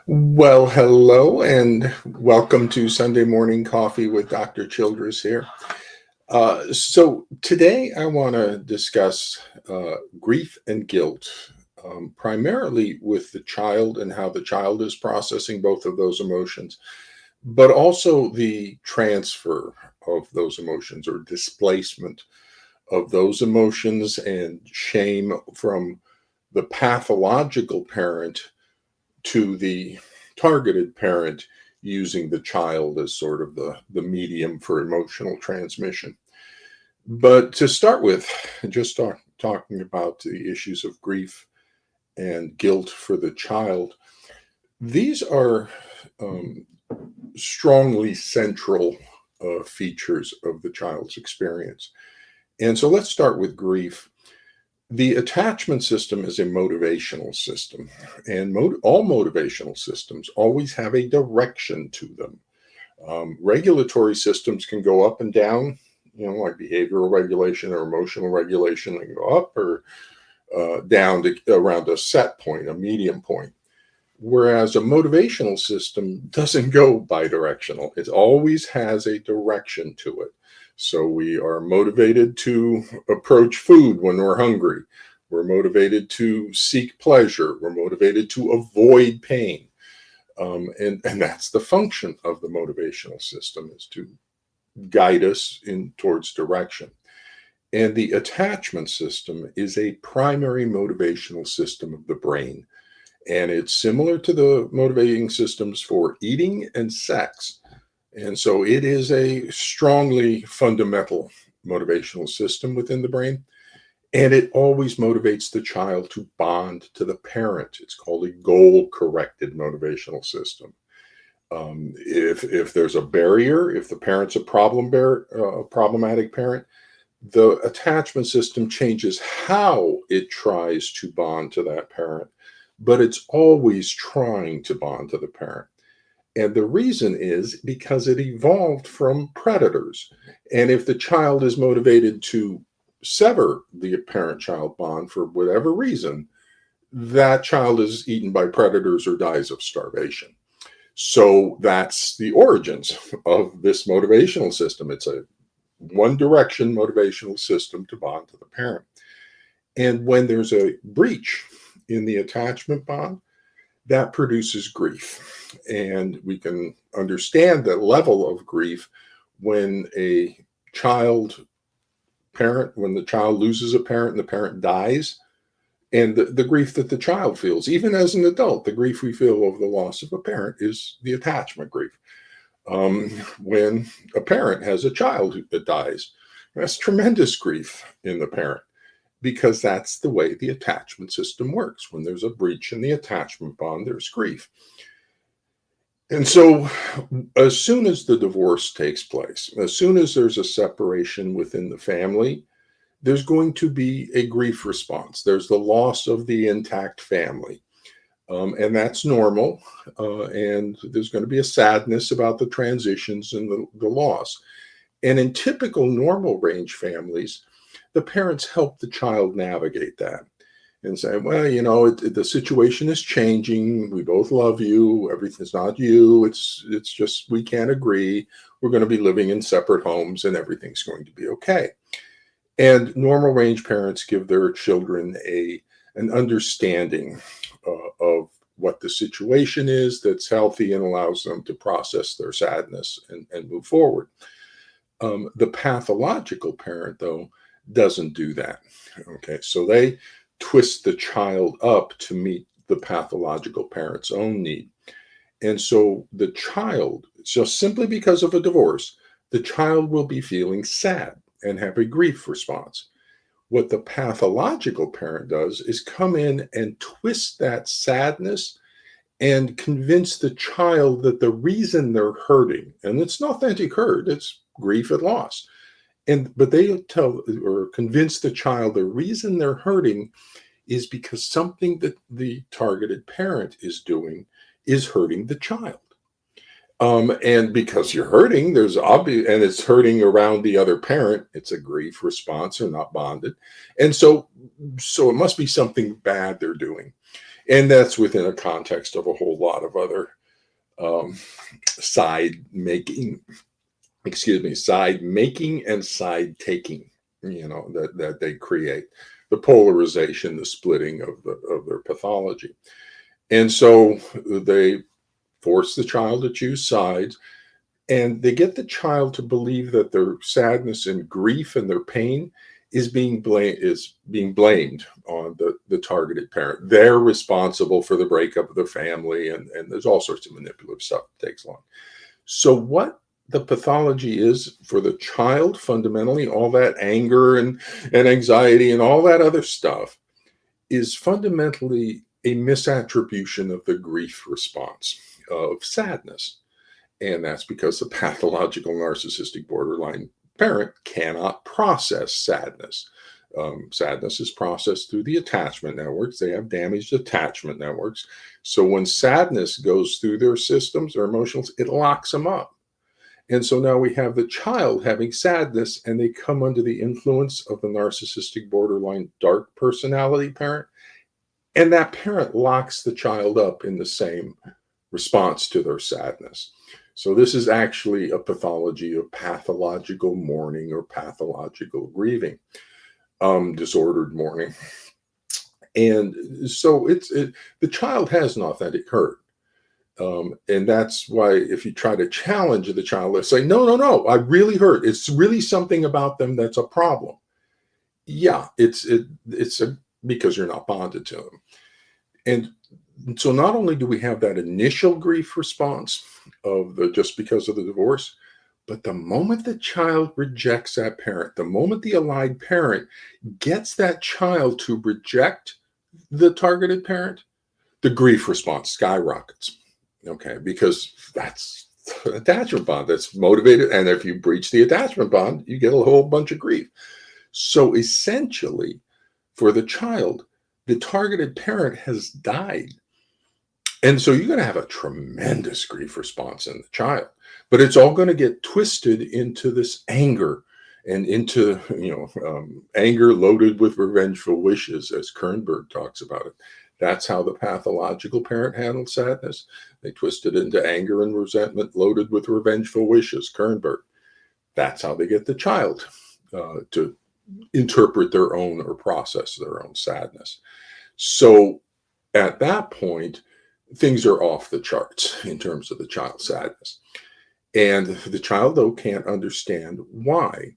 Well, hello and welcome to Sunday Morning Coffee with Dr. Childress here. So today I want to discuss grief and guilt, primarily with the child and how the child is processing both of those emotions, but also the transfer of those emotions or displacement of those emotions and shame from the pathological parent to the targeted parent using the child as sort of the medium for emotional transmission. But to start with, talking about the issues of grief and guilt for the child, these are um, strongly central features of the child's experience. And so let's start with grief. The attachment system is a motivational system, and all motivational systems always have a direction to them. Regulatory systems can go up and down, like behavioral regulation or emotional regulation, they can go up or down to around a set point, a medium point. Whereas a motivational system doesn't go bidirectional, it always has a direction to it. So we are motivated to approach food when we're hungry. We're motivated to seek pleasure. We're motivated to avoid pain. And that's the function of the motivational system, is to guide us in towards direction. And the attachment system is a primary motivational system of the brain. And it's similar to the motivating systems for eating and sex. And so it is a strongly fundamental motivational system within the brain. And it always motivates the child to bond to the parent. It's called a goal corrected motivational system. If there's a barrier, if the parent's a problematic parent, the attachment system changes how it tries to bond to that parent, but it's always trying to bond to the parent. And the reason is because it evolved from predators. And if the child is motivated to sever the parent child bond for whatever reason, that child is eaten by predators or dies of starvation. So that's the origins of this motivational system. It's a one direction motivational system to bond to the parent. And when there's a breach in the attachment bond, that produces grief. And we can understand the level of grief when a child when the child loses a parent and the parent dies, and the grief that the child feels. Even as an adult, the grief we feel over the loss of a parent is the attachment grief. When a parent has a child that dies, that's tremendous grief in the parent, because that's the way the attachment system works. When there's a breach in the attachment bond, there's grief. And so, as soon as the divorce takes place, as soon as there's a separation within the family, there's going to be a grief response. There's the loss of the intact family. And that's normal. And there's going to be a sadness about the transitions and the loss. And in typical normal range families, the parents help the child navigate that and say, well, the situation is changing. We both love you. Everything's not you. It's just we can't agree. We're going to be living in separate homes and everything's going to be okay. And normal range parents give their children an understanding of what the situation is that's healthy and allows them to process their sadness and move forward. The pathological parent, though, doesn't do that. Okay, so they twist the child up to meet the pathological parent's own need. And so the child, just simply because of a divorce, the child will be feeling sad and have a grief response. What the pathological parent does is come in and twist that sadness and convince the child that the reason they're hurting, and it's an authentic hurt, it's grief at loss. But they tell or convince the child the reason they're hurting is because something that the targeted parent is doing is hurting the child. And because you're hurting, there's obvious, and it's hurting around the other parent. It's a grief response. They're not bonded, and so it must be something bad they're doing, and that's within a context of a whole lot of other um, side making. Excuse me, side making and side taking. That they create the polarization, the splitting of their pathology, and so they force the child to choose sides, and they get the child to believe that their sadness and grief and their pain is being blamed on the targeted parent. They're responsible for the breakup of the family, and there's all sorts of manipulative stuff that takes long. So what the pathology is for the child, fundamentally, all that anger and anxiety and all that other stuff is fundamentally a misattribution of the grief response of sadness. And that's because the pathological narcissistic borderline parent cannot process sadness. Sadness is processed through the attachment networks. They have damaged attachment networks. So when sadness goes through their systems or emotions, it locks them up. And so now we have the child having sadness, and they come under the influence of the narcissistic borderline dark personality parent. And that parent locks the child up in the same response to their sadness. So this is actually a pathology of pathological mourning or pathological grieving, disordered mourning. And so the child has an authentic hurt. And that's why if you try to challenge the child, they say, no, no, no, I really hurt. It's really something about them that's a problem. Yeah, it's because you're not bonded to them. And so not only do we have that initial grief response of just because of the divorce, but the moment the child rejects that parent, the moment the allied parent gets that child to reject the targeted parent, the grief response skyrockets. Okay, because that's attachment bond that's motivated. And if you breach the attachment bond, you get a whole bunch of grief. So essentially, for the child, the targeted parent has died. And so you're going to have a tremendous grief response in the child, but it's all going to get twisted into this anger and into, anger loaded with revengeful wishes, as Kernberg talks about it. That's how the pathological parent handles sadness. They twist it into anger and resentment loaded with revengeful wishes, Kernberg. That's how they get the child to interpret their own or process their own sadness. So at that point, things are off the charts in terms of the child's sadness. And the child, though, can't understand why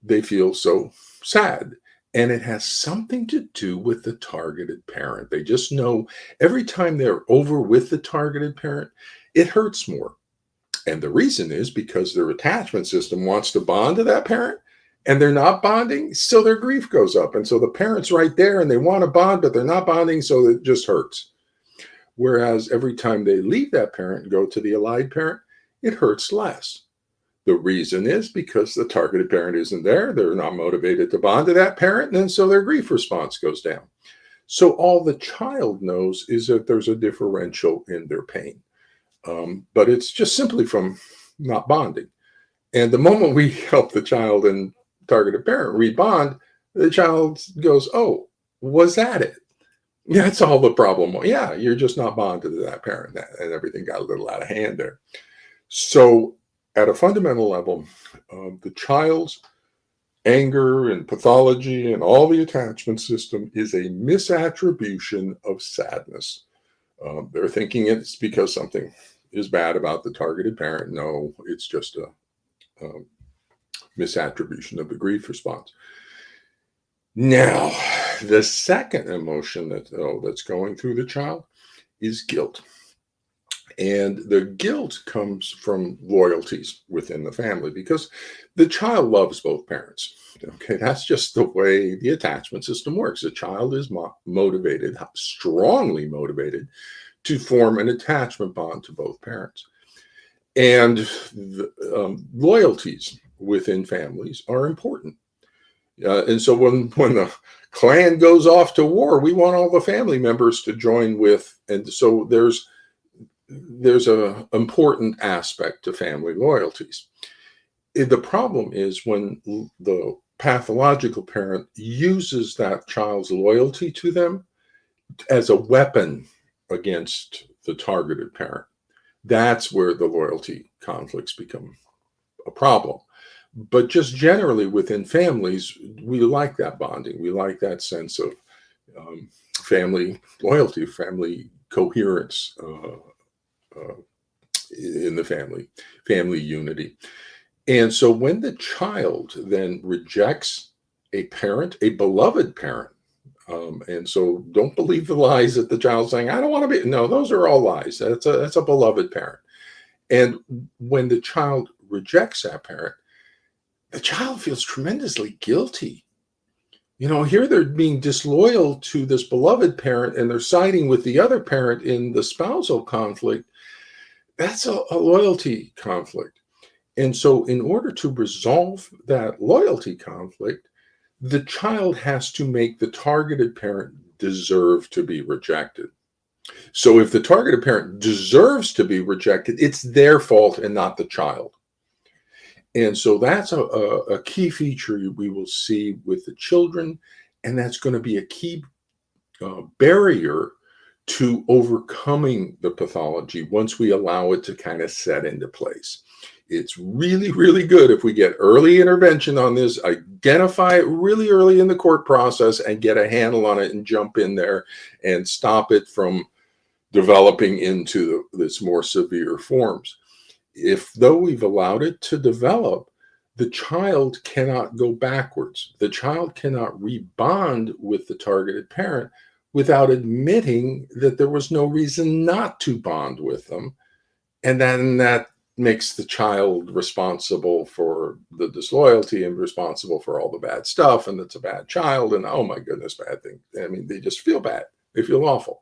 they feel so sad. And it has something to do with the targeted parent. They just know every time they're over with the targeted parent, it hurts more. And the reason is because their attachment system wants to bond to that parent, and they're not bonding, so their grief goes up. And so the parent's right there and they want to bond, but they're not bonding, so it just hurts. Whereas every time they leave that parent and go to the allied parent, it hurts less. The reason is because the targeted parent isn't there. They're not motivated to bond to that parent, and so their grief response goes down. So all the child knows is that there's a differential in their pain. But it's just simply from not bonding. And the moment we help the child and targeted parent rebond, the child goes, oh, was that it? Yeah, that's all the problem. Yeah, you're just not bonded to that parent, and everything got a little out of hand there. So at a fundamental level, the child's anger and pathology and all the attachment system is a misattribution of sadness. They're thinking it's because something is bad about the targeted parent. No, it's just a misattribution of the grief response. Now, the second emotion that's going through the child is guilt. And the guilt comes from loyalties within the family because the child loves both parents. Okay, that's just the way the attachment system works. The child is motivated, strongly motivated, to form an attachment bond to both parents. And loyalties within families are important. And so when the clan goes off to war, we want all the family members to join with. And so there's there's a important aspect to family loyalties. The problem is when the pathological parent uses that child's loyalty to them as a weapon against the targeted parent. That's where the loyalty conflicts become a problem. But just generally within families, we like that bonding. We like that sense of family loyalty, family coherence uh, in the family unity. And so when the child then rejects a parent, a beloved parent, and so don't believe the lies that the child's saying, I don't want to be. No, those are all lies. That's a beloved parent. And when the child rejects that parent, the child feels tremendously guilty. Here they're being disloyal to this beloved parent and they're siding with the other parent in the spousal conflict. That's a loyalty conflict. And so, in order to resolve that loyalty conflict, the child has to make the targeted parent deserve to be rejected. So, if the targeted parent deserves to be rejected, it's their fault and not the child. And so that's a key feature we will see with the children, and that's going to be a key barrier to overcoming the pathology once we allow it to kind of set into place. It's really, really good if we get early intervention on this, identify it really early in the court process, and get a handle on it and jump in there and stop it from developing into this more severe forms. If though we've allowed it to develop, the child cannot go backwards. The child cannot rebond with the targeted parent without admitting that there was no reason not to bond with them. And then that makes the child responsible for the disloyalty and responsible for all the bad stuff. And it's a bad child. And oh my goodness, bad thing. I mean, they just feel bad. They feel awful.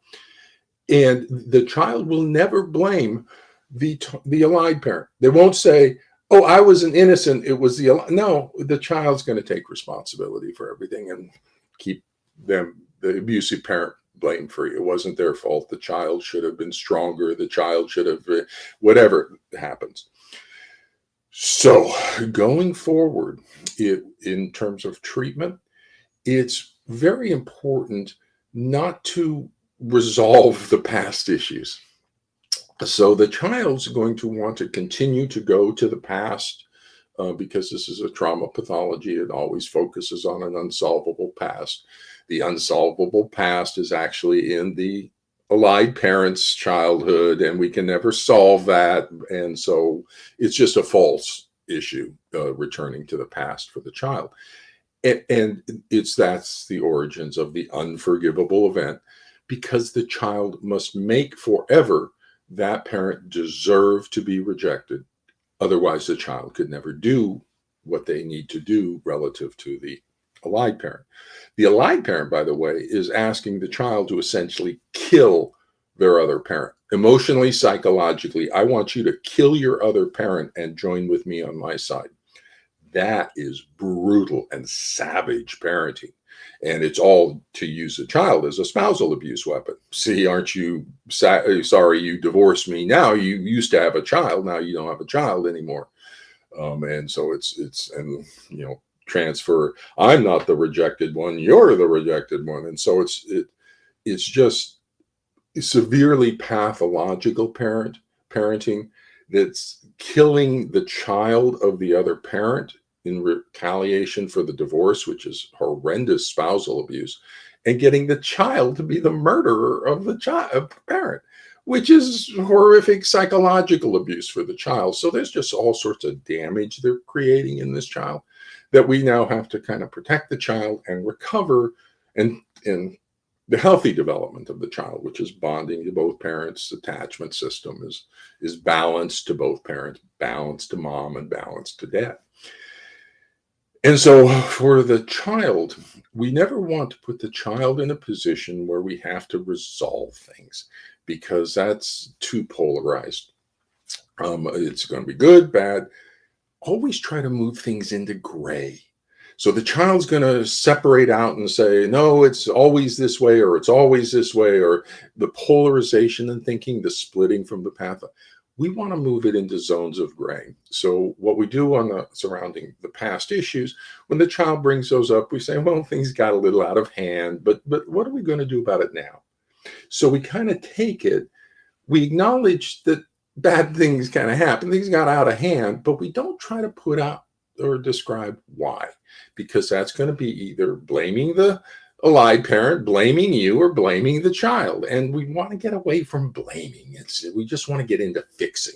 And the child will never blame the allied parent. They won't say, oh, I was an innocent. It was no, the child's going to take responsibility for everything and keep the abusive parent blame free. It wasn't their fault. The child should have been stronger. The child should have, whatever happens. So going forward, in terms of treatment, it's very important not to resolve the past issues. So the child's going to want to continue to go to the past because this is a trauma pathology. It always focuses on an unsolvable past. The unsolvable past is actually in the allied parent's childhood, and we can never solve that. And so it's just a false issue returning to the past for the child. And that's the origins of the unforgivable event, because the child must make forever that parent deserve to be rejected. Otherwise, the child could never do what they need to do relative to the allied parent. The allied parent, by the way, is asking the child to essentially kill their other parent. Emotionally, psychologically, I want you to kill your other parent and join with me on my side. That is brutal and savage parenting. And it's all to use a child as a spousal abuse weapon. See, aren't you sorry you divorced me? Now you used to have a child. Now you don't have a child anymore. And so it's transfer. I'm not the rejected one. You're the rejected one. And so it's just severely pathological parenting that's killing the child of the other parent in retaliation for the divorce, which is horrendous spousal abuse, and getting the child to be the murderer of the parent, which is horrific psychological abuse for the child. So there's just all sorts of damage they're creating in this child that we now have to kind of protect the child and recover and the healthy development of the child, which is bonding to both parents. Attachment system is balanced to both parents, balanced to mom and balanced to dad. And so for the child, we never want to put the child in a position where we have to resolve things, because that's too polarized. It's going to be good, bad. Always try to move things into gray. So the child's going to separate out and say, no, it's always this way, or it's always this way, or the polarization in thinking, the splitting from the path. We want to move it into zones of gray. So what we do on the surrounding the past issues, when the child brings those up, we say, well, things got a little out of hand, but what are we going to do about it now? So we kind of take it, we acknowledge that bad things kind of happen, things got out of hand, but we don't try to put out or describe why, because that's going to be either blaming the allied parent, blaming you, or blaming the child. And we want to get away from blaming. We just want to get into fixing.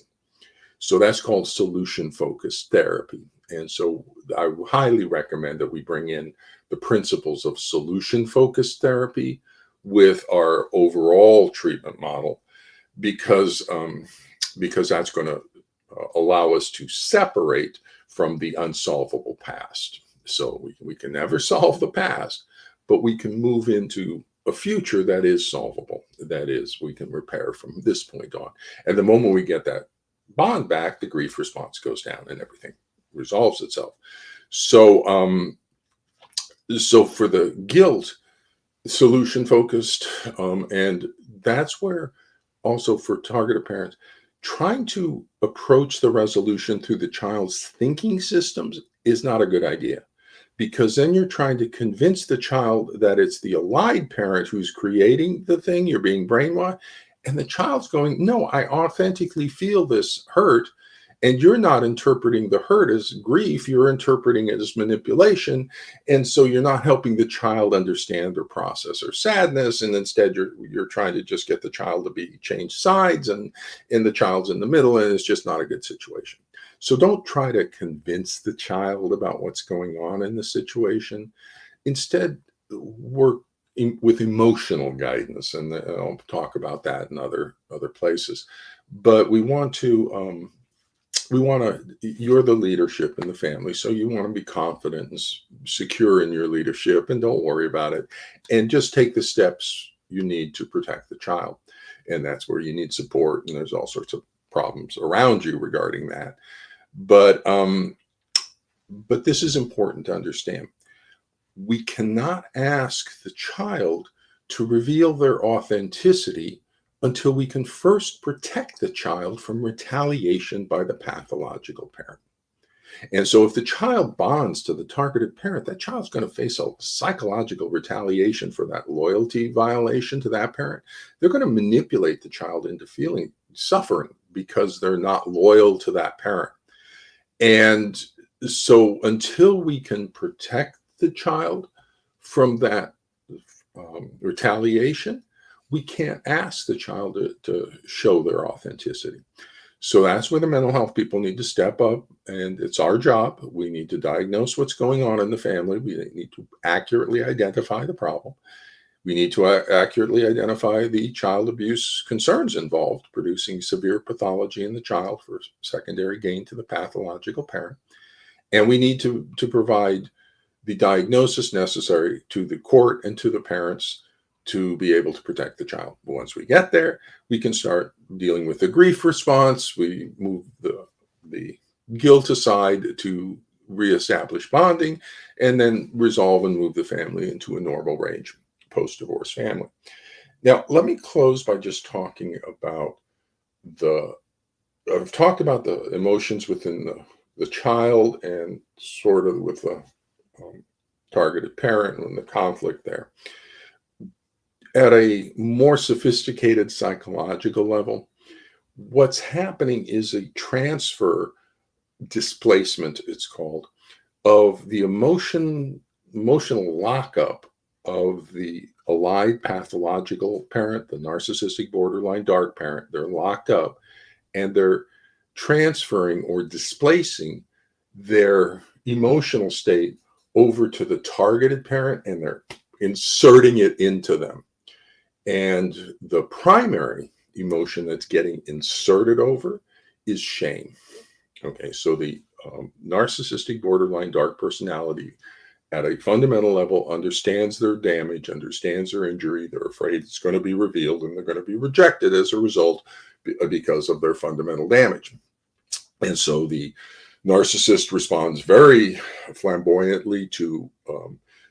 So that's called solution-focused therapy. And so I highly recommend that we bring in the principles of solution-focused therapy with our overall treatment model, because that's going to allow us to separate from the unsolvable past. So we can never solve the past, but we can move into a future that is solvable. That is, we can repair from this point on. And the moment we get that bond back, the grief response goes down and everything resolves itself. So, so for the guilt, solution focused, and that's where also for targeted parents, trying to approach the resolution through the child's thinking systems is not a good idea, because then you're trying to convince the child that it's the allied parent who's creating the thing, you're being brainwashed, and the child's going, no, I authentically feel this hurt, and you're not interpreting the hurt as grief, you're interpreting it as manipulation, and so you're not helping the child understand or process or sadness, and instead you're trying to just get the child to be change sides, and the child's in the middle, and it's just not a good situation. So don't try to convince the child about what's going on in the situation. Instead, work with emotional guidance, and I'll talk about that in other places. But we want to you're the leadership in the family, so you want to be confident and secure in your leadership, and don't worry about it, and just take the steps you need to protect the child. And that's where you need support, and there's all sorts of problems around you regarding that. But this is important to understand. We cannot ask the child to reveal their authenticity until we can first protect the child from retaliation by the pathological parent. And so if the child bonds to the targeted parent, that child's going to face a psychological retaliation for that loyalty violation to that parent. They're going to manipulate the child into feeling suffering because they're not loyal to that parent. And so until we can protect the child from that retaliation, we can't ask the child to show their authenticity. So that's where the mental health people need to step up, and it's our job. We need to diagnose what's going on in the family. We need to accurately identify the problem. We need to accurately identify the child abuse concerns involved, producing severe pathology in the child for secondary gain to the pathological parent. And we need to provide the diagnosis necessary to the court and to the parents to be able to protect the child. But once we get there, we can start dealing with the grief response. We move the guilt aside to reestablish bonding, and then resolve and move the family into a normal range post-divorce family. Now, let me close by just talking about I've talked about the emotions within the child, and sort of with the targeted parent and the conflict there. At a more sophisticated psychological level, what's happening is a transfer, displacement it's called, of the emotional lockup of the allied pathological parent, the narcissistic borderline dark parent. They're locked up, and they're transferring or displacing their emotional state over to the targeted parent, and they're inserting it into them. And the primary emotion that's getting inserted over is shame. Okay, so the narcissistic borderline dark personality at a fundamental level understands their damage, understands their injury. They're afraid it's going to be revealed, and they're going to be rejected as a result because of their fundamental damage. And so the Narcissist responds very flamboyantly to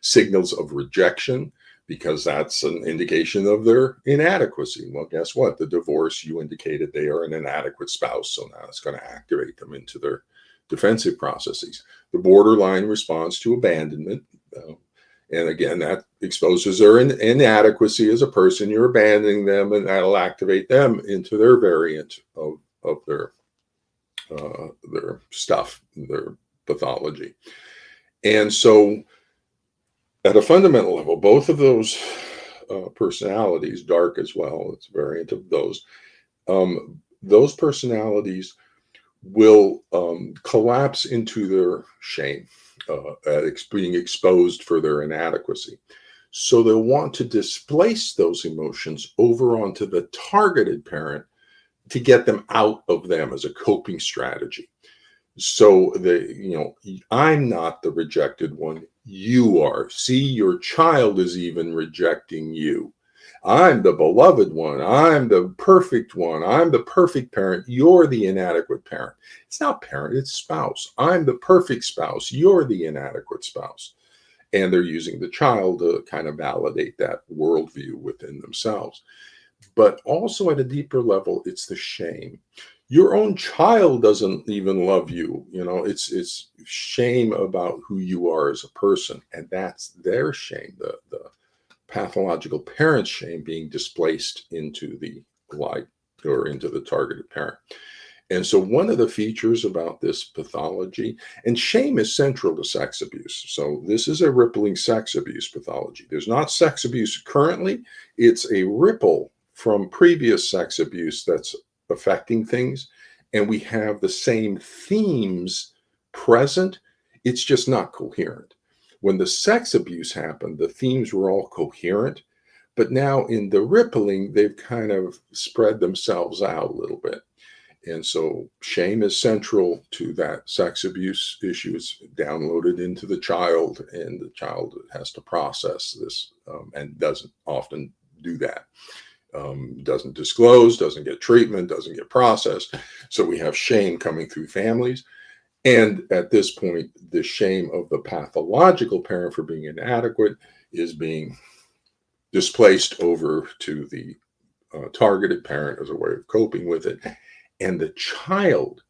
signals of rejection because that's an indication of their inadequacy. Well, guess what? The divorce, you indicated they are an inadequate spouse, so now it's going to activate them into their defensive processes. The borderline responds to abandonment. And again, that exposes their inadequacy as a person. You're abandoning them, and that'll activate them into their variant of their stuff, their pathology. And so at a fundamental level, both of those personalities, dark as well, it's a variant of those personalities will collapse into their shame at being exposed for their inadequacy. So they'll want to displace those emotions over onto the targeted parent to get them out of them as a coping strategy. So I'm not the rejected one. You are. See, your child is even rejecting you. I'm the beloved one. I'm the perfect one. I'm the perfect parent. You're the inadequate parent. It's not parent, it's spouse. I'm the perfect spouse. You're the inadequate spouse. And they're using the child to kind of validate that worldview within themselves. But also at a deeper level, it's the shame. Your own child doesn't even love you. It's shame about who you are as a person. And that's their shame, the pathological parent's shame being displaced into the light or into the targeted parent. And so one of the features about this pathology, and shame is central to sex abuse. So this is a rippling sex abuse pathology. There's not sex abuse currently. It's a ripple from previous sex abuse that's affecting things. And we have the same themes present. It's just not coherent. When the sex abuse happened, the themes were all coherent. But now in the rippling, they've kind of spread themselves out a little bit. And so shame is central to that sex abuse issue. It's downloaded into the child, and the child has to process this and doesn't often do that. Doesn't disclose, doesn't get treatment, doesn't get processed. So we have shame coming through families. And at this point, the shame of the pathological parent for being inadequate is being displaced over to the targeted parent as a way of coping with it. And the child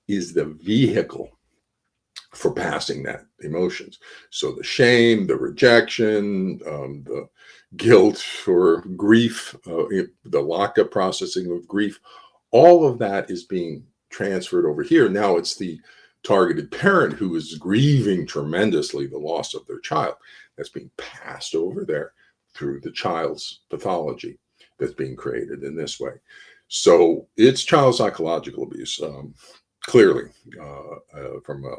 is the vehicle for passing that emotions. So the shame, the rejection, the guilt or grief, the lockup processing of grief, all of that is being transferred over here. Now it's the targeted parent who is grieving tremendously the loss of their child. That's being passed over there through the child's pathology that's being created in this way. So it's child psychological abuse, clearly, from a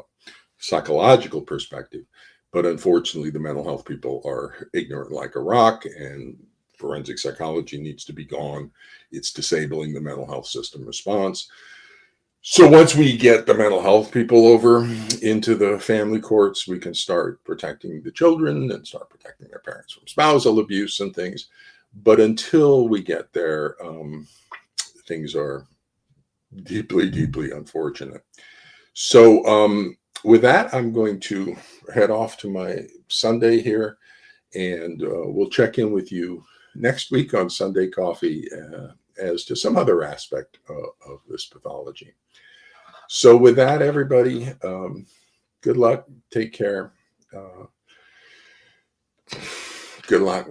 psychological perspective. But unfortunately, the mental health people are ignorant like a rock, and forensic psychology needs to be gone. It's disabling the mental health system response. So once we get the mental health people over into the family courts, we can start protecting the children and start protecting their parents from spousal abuse and things. But until we get there, things are deeply, deeply unfortunate. So with that, I'm going to head off to my Sunday here, and we'll check in with you next week on Sunday Coffee as to some other aspect of this pathology. So with that, everybody, good luck. Take care. Good luck.